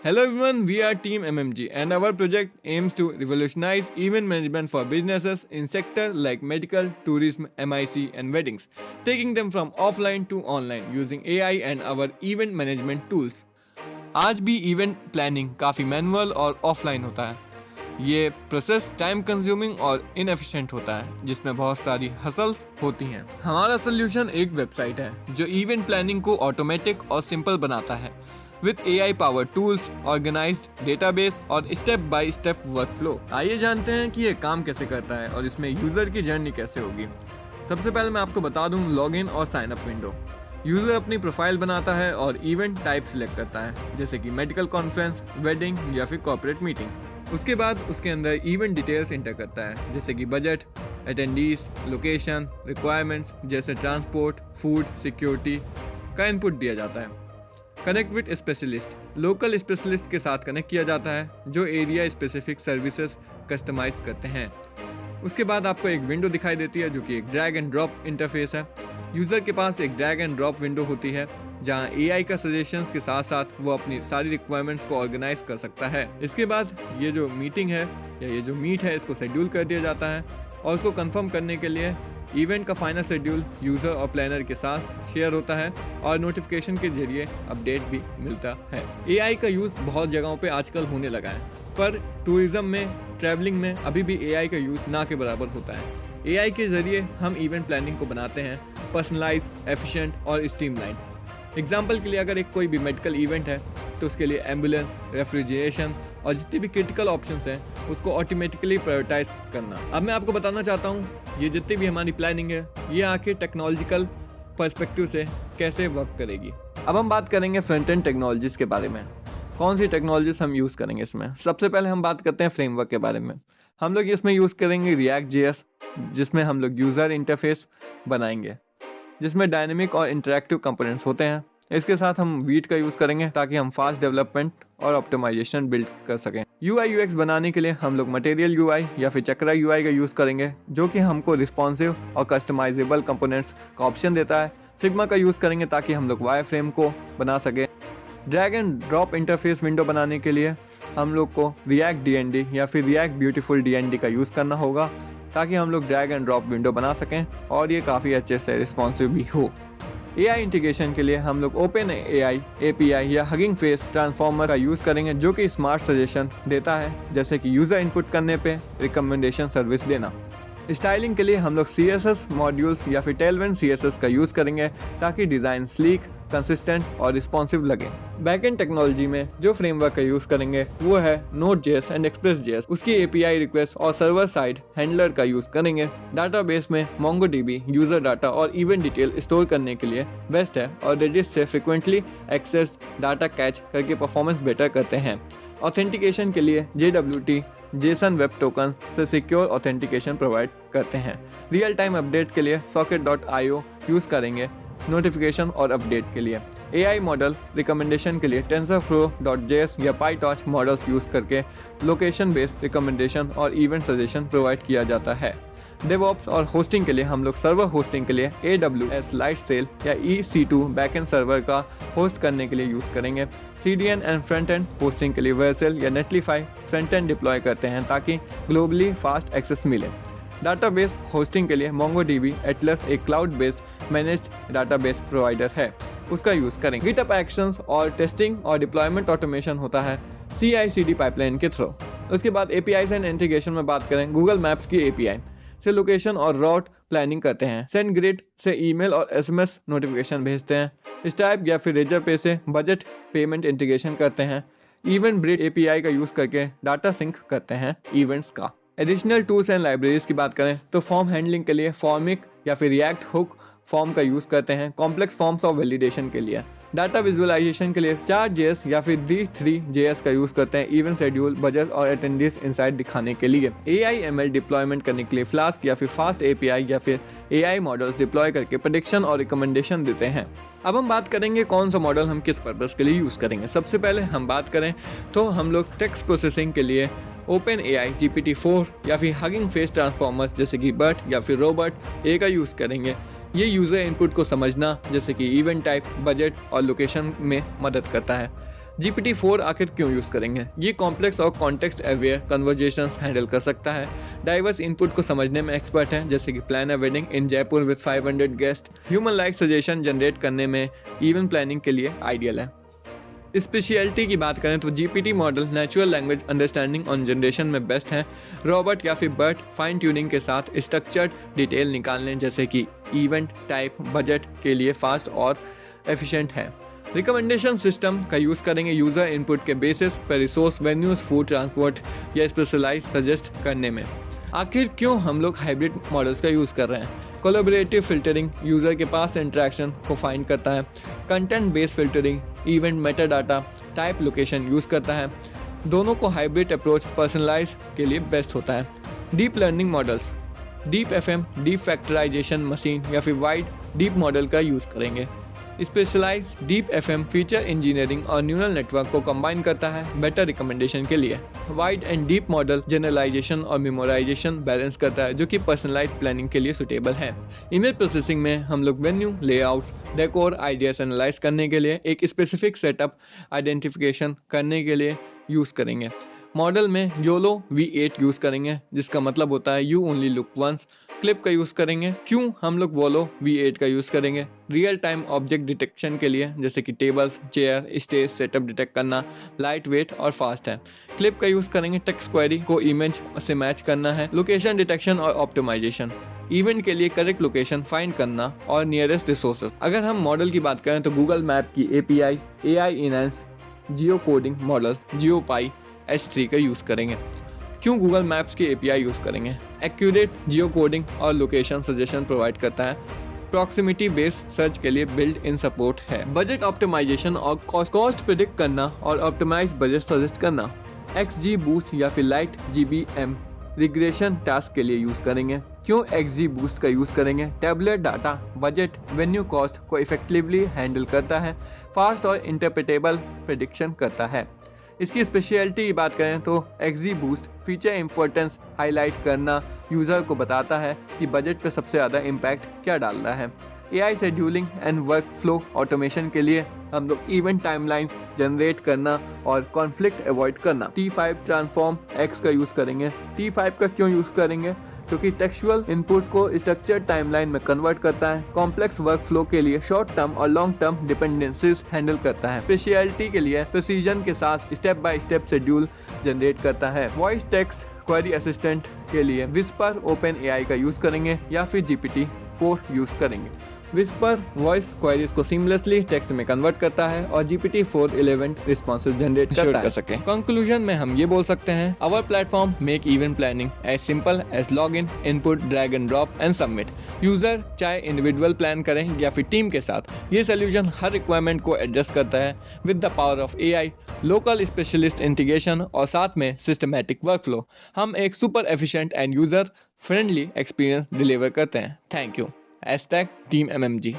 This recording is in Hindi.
Hello everyone, we are Team MMG and our project aims to revolutionize event management for businesses in sectors like medical, tourism, MIC and weddings, taking them from offline to online using AI and our event management tools. आज भी इवेंट प्लानिंग काफ़ी मैनुअल और ऑफलाइन होता है। ये प्रोसेस टाइम कंज्यूमिंग और इनएफिशिएंट होता है, जिसमें बहुत सारी हसल्स होती हैं। हमारा सोल्यूशन एक वेबसाइट है जो इवेंट प्लानिंग को ऑटोमेटिक और सिंपल बनाता है with AI power tools, organised database और स्टेप बाय स्टेप वर्कफ्लो। आइए जानते हैं कि ये काम कैसे करता है और इसमें यूजर की जर्नी कैसे होगी। सबसे पहले मैं आपको बता दूं लॉगिन और साइन अप विंडो। यूजर अपनी प्रोफाइल बनाता है और इवेंट टाइप सिलेक्ट करता है, जैसे कि मेडिकल कॉन्फ्रेंस, वेडिंग या फिर कॉर्पोरेट मीटिंग। उसके बाद उसके अंदर इवेंट डिटेल्स इंटर करता है, जैसे कि बजट, अटेंडीज, लोकेशन, रिक्वायरमेंट्स जैसे ट्रांसपोर्ट, फूड, सिक्योरिटी का इनपुट दिया जाता है। Connect with specialist, local specialist के साथ कनेक्ट किया जाता है जो एरिया स्पेसिफिक सर्विसेज कस्टमाइज करते हैं। उसके बाद आपको एक विंडो दिखाई देती है जो कि एक ड्रैग एंड ड्रॉप इंटरफेस है। यूज़र के पास एक ड्रैग एंड ड्रॉप विंडो होती है जहां AI का सजेशंस के साथ साथ वो अपनी सारी रिक्वायरमेंट्स को ऑर्गेनाइज कर सकता है। इसके बाद ये जो मीटिंग है या ये जो मीट है इसको शेड्यूल कर दिया जाता है और उसको कंफर्म करने के लिए इवेंट का फाइनल शेड्यूल यूज़र और प्लानर के साथ शेयर होता है और नोटिफिकेशन के जरिए अपडेट भी मिलता है। AI का यूज़ बहुत जगहों पे आजकल होने लगा है, पर टूरिज्म में, ट्रैवलिंग में अभी भी AI का यूज़ ना के बराबर होता है। AI के जरिए हम इवेंट प्लानिंग को बनाते हैं पर्सनलाइज, एफिशिएंट और स्ट्रीमलाइन। एग्जाम्पल के लिए अगर एक कोई भी मेडिकल इवेंट है तो उसके लिए एम्बुलेंस, रेफ्रिजरेशन और जितनी भी क्रिटिकल ऑप्शंस हैं उसको ऑटोमेटिकली प्रायोरिटाइज करना। अब मैं आपको बताना चाहता हूँ ये जितनी भी हमारी प्लानिंग है ये आखिर टेक्नोलॉजिकल पर्सपेक्टिव से कैसे वर्क करेगी। अब हम बात करेंगे फ्रंट एंड टेक्नोलॉजीज के बारे में। कौन सी टेक्नोलॉजीज हम यूज़ करेंगे इसमें। सबसे पहले हम बात करते हैं फ्रेमवर्क के बारे में। हम लोग इसमें यूज़ करेंगे React.js, जिसमें हम लोग यूज़र इंटरफेस बनाएंगे जिसमें डायनेमिक और इंटरैक्टिव कंपोनेंट्स होते हैं। इसके साथ हम वीट का यूज़ करेंगे ताकि हम फास्ट डेवलपमेंट और ऑप्टिमाइजेशन बिल्ड कर सकें। UI UX बनाने के लिए हम लोग मटेरियल UI या फिर चक्रा UI का यूज़ करेंगे जो कि हमको रिस्पॉन्सिव और कस्टमाइजेबल कंपोनेंट्स का ऑप्शन देता है। सिग्मा का यूज़ करेंगे ताकि हम लोग वायरफ्रेम को बना सकें। Drag and drop interface window बनाने के लिए हम लोग को React DND या फिर React Beautiful DND का यूज़ करना होगा ताकि हम लोग ड्रैग एंड ड्रॉप विंडो बना सकें और ये काफ़ी अच्छे से रिस्पॉन्सिव भी हो। AI इंटीग्रेशन के लिए हम लोग OpenAI API या हगिंग फेस ट्रांसफॉर्मर का यूज़ करेंगे जो कि स्मार्ट सजेशन देता है, जैसे कि यूज़र इनपुट करने पे रिकमेंडेशन सर्विस देना। स्टाइलिंग के लिए हम लोग CSS मॉड्यूल्स या फिर टेलविंड CSS का यूज़ करेंगे ताकि डिज़ाइन स्लीक, कंसिस्टेंट और रिस्पॉन्सिव लगे। बैकएंड टेक्नोलॉजी में जो फ्रेमवर्क का यूज़ करेंगे वो है Node.js एंड Express.js। उसकी API रिक्वेस्ट और सर्वर साइड हैंडलर का यूज़ करेंगे। डाटाबेस में MongoDB यूज़र डाटा और इवेंट डिटेल स्टोर करने के लिए बेस्ट है और Redis से फ्रिक्वेंटली एक्सेस्ड डाटा कैच करके परफॉर्मेंस बेटर करते हैं। ऑथेंटिकेशन के लिए JWT JSON वेब टोकन से सिक्योर ऑथेंटिकेशन प्रोवाइड करते हैं। रियल टाइम अपडेट के लिए Socket.io यूज़ करेंगे नोटिफिकेशन और अपडेट के लिए। AI मॉडल रिकमेंडेशन के लिए TensorFlow.js या PyTorch मॉडल्स यूज़ करके लोकेशन बेस्ड रिकमेंडेशन और इवेंट सजेशन प्रोवाइड किया जाता है। DevOps और होस्टिंग के लिए हम लोग सर्वर होस्टिंग के लिए AWS Lightsail या EC2 बैकएंड सर्वर का होस्ट करने के लिए यूज़ करेंगे। CDN and front end hosting के लिए Vercel या Netlify फ्रंट एंड डिप्लॉय करते हैं ताकि ग्लोबली फास्ट एक्सेस मिले। डाटाबेस होस्टिंग के लिए MongoDB Atlas एक cloud based managed database provider है, उसका यूज़ करेंगे। GitHub एक्शंस और टेस्टिंग और डिप्लॉयमेंट ऑटोमेशन होता है CI/CD पाइपलाइन के थ्रू। उसके बाद APIs एंड इंटीग्रेशन में बात करें गूगल मैप्स की API से लोकेशन और रूट प्लानिंग करते हैं। SendGrid से ईमेल और SMS नोटिफिकेशन भेजते हैं। Stripe या फिर Razorpay से बजट पेमेंट इंटीग्रेशन करते हैं। EventBridge API का यूज़ करके डाटा सिंक करते हैं इवेंट्स का। एडिशनल टूल्स एंड लाइब्रेरीज की बात करें तो फॉर्म हैंडलिंग के लिए Formic या फिर React Hook फॉर्म का यूज़ करते हैं कॉम्प्लेक्स फॉर्म्स ऑफ वैलिडेशन के लिए। डाटा विजुअलाइजेशन के लिए Chart.js या फिर D3.js का यूज़ करते हैं इवेंट शेड्यूल, बजट और अटेंडेंस इंसाइट दिखाने के लिए। AI ML डिप्लॉयमेंट करने के लिए Flask या फिर फास्ट API या फिर AI मॉडल्स डिप्लॉय करके प्रेडिक्शन और रिकमेंडेशन देते हैं। अब हम बात करेंगे कौन सा मॉडल हम किस पर्पस के लिए यूज़ करेंगे। सबसे पहले हम बात करें तो हम लोग टेक्स्ट प्रोसेसिंग के लिए OpenAI GPT-4 या फिर हगिंग फेस ट्रांसफॉर्मर्स जैसे कि BERT या फिर ROBERT A का यूज़ करेंगे। ये यूज़र इनपुट को समझना जैसे कि इवेंट टाइप, बजट और लोकेशन में मदद करता है। GPT-4 आखिर क्यों यूज़ करेंगे? ये कॉम्प्लेक्स और कॉन्टेक्स्ट अवेयर कन्वर्जेशंस हैंडल कर सकता है, डाइवर्स इनपुट को समझने में एक्सपर्ट है, जैसे कि plan a wedding in Jaipur with 500 guest, human like suggestion generate करने में इवेंट प्लानिंग के लिए आइडियल है। स्पेशलिटी की बात करें तो GPT model natural language understanding on generation में बेस्ट हैं, रॉबर्ट या फिर बर्ट फाइन ट्यूनिंग के साथ स्ट्रक्चर्ड डिटेल निकालने जैसे कि इवेंट टाइप बजट के लिए फास्ट और एफिशिएंट है। रिकमेंडेशन सिस्टम का यूज़ करेंगे यूज़र इनपुट के बेसिस पर रिसोर्स वेन्यूज फूड ट्रांसपोर्ट या स्पेशलाइज सजेस्ट करने में। आखिर क्यों हम लोग हाइब्रिड मॉडल्स का यूज़ कर रहे हैं? कोलैबोरेटिव फिल्टरिंग यूज़र के पास इंटरेक्शन को फाइंड करता है, content based filtering event Meta data type location use करता है। दोनों को हाइब्रिड अप्रोच पर्सनलाइज के लिए बेस्ट होता है। Deep learning models deep FM deep factorisation machine या फिर वाइड डीप मॉडल का यूज़ करेंगे। Specialise deep FM feature engineering और न्यूरल नेटवर्क को कंबाइन करता है बेटर रिकमेंडेशन के लिए। Wide and deep model generalisation और मेमोराइजेशन बैलेंस करता है, जो कि पर्सनलाइज प्लानिंग के लिए सुटेबल है। इमेज प्रोसेसिंग में हम लोग venue layouts decor ideas analyse करने के लिए एक स्पेसिफिक सेटअप आइडेंटिफिकेशन करने के लिए यूज़ करेंगे। मॉडल में YOLO V8 यूज़ करेंगे, जिसका मतलब होता है you only look once. Clip का यूज़ करेंगे। क्यों हम लोग YOLO V8 का यूज़ करेंगे? रियल टाइम ऑब्जेक्ट डिटेक्शन के लिए, जैसे कि tables chair stage setup detect करना लाइट वेट और फास्ट है। क्लिप का यूज़ करेंगे टेक्स्ट क्वेरी को इमेज से मैच करना है। लोकेशन डिटेक्शन और ऑप्टिमाइजेशन इवेंट के लिए करेक्ट लोकेशन फाइंड करना और नियरेस्ट रिसोर्सेज। अगर हम मॉडल की बात करें तो गूगल मैप की API AI इनहेंस जियो कोडिंग मॉडल्स जियोपाई S3 का यूज़ करेंगे। क्यों गूगल मैप्स की API यूज़ करेंगे? एक्यूरेट जियो कोडिंग और लोकेशन सजेशन प्रोवाइड करता है। प्रॉक्सिमिटी बेस्ड सर्च के लिए बिल्ट इन सपोर्ट है। बजट ऑप्टिमाइजेशन और कॉस्ट प्रिडिक्ट करना और ऑप्टिमाइज बजट सजेस्ट करना। XGBoost या फिर लाइट GBM रिग्रेशन टास्क के लिए यूज़ करेंगे। क्यों XGBoost का यूज़ करेंगे? Tablet data budget venue cost को इफेक्टिवली हैंडल करता है, फास्ट और इंटरप्रेटेबल प्रेडिक्शन करता है। इसकी स्पेशलिटी की बात करें तो XGBoost फीचर इंपॉर्टेंस हाईलाइट करना यूज़र को बताता है कि बजट पर सबसे ज़्यादा इम्पैक्ट क्या डाल रहा है। AI scheduling and work flow automation के लिए हम लोग इवेंट टाइमलाइंस जनरेट करना और कॉन्फ्लिक्ट अवॉइड करना। T5 ट्रांसफॉर्म X का यूज़ करेंगे। T5 का क्यों यूज़ करेंगे? क्योंकि टेक्सचुअल इनपुट को स्ट्रक्चर्ड टाइमलाइन में कन्वर्ट करता है, कॉम्प्लेक्स वर्क फ्लो के लिए शॉर्ट टर्म और लॉन्ग टर्म डिपेंडेंसीज हैंडल करता है, स्पेशलिटी के लिए प्रिसीजन के साथ step by step schedule generate करता है। वॉइस टेक्स्ट क्वेरी असिस्टेंट के लिए विस्पर OpenAI का यूज़ करेंगे या फिर GPT-4 यूज़ करेंगे। विस्पर वॉइस क्वेरीज को सीमलेसली टेक्स्ट में कन्वर्ट करता है और GPT-4 11 रिस्पॉन्सेज जनरेट कर सके। कंक्लूजन में हम ये बोल सकते हैं, our platform make event planning as simple as log in input drag and drop and submit. User चाहे इंडिविजुअल प्लान करें या फिर टीम के साथ, ये सोल्यूशन हर रिक्वायरमेंट को एडजस्ट करता है with the power of AI, local specialist integration और साथ में सिस्टमैटिक वर्कफ्लो। हम एक super efficient and user friendly experience deliver करते हैं। Thank you. #TeamMMG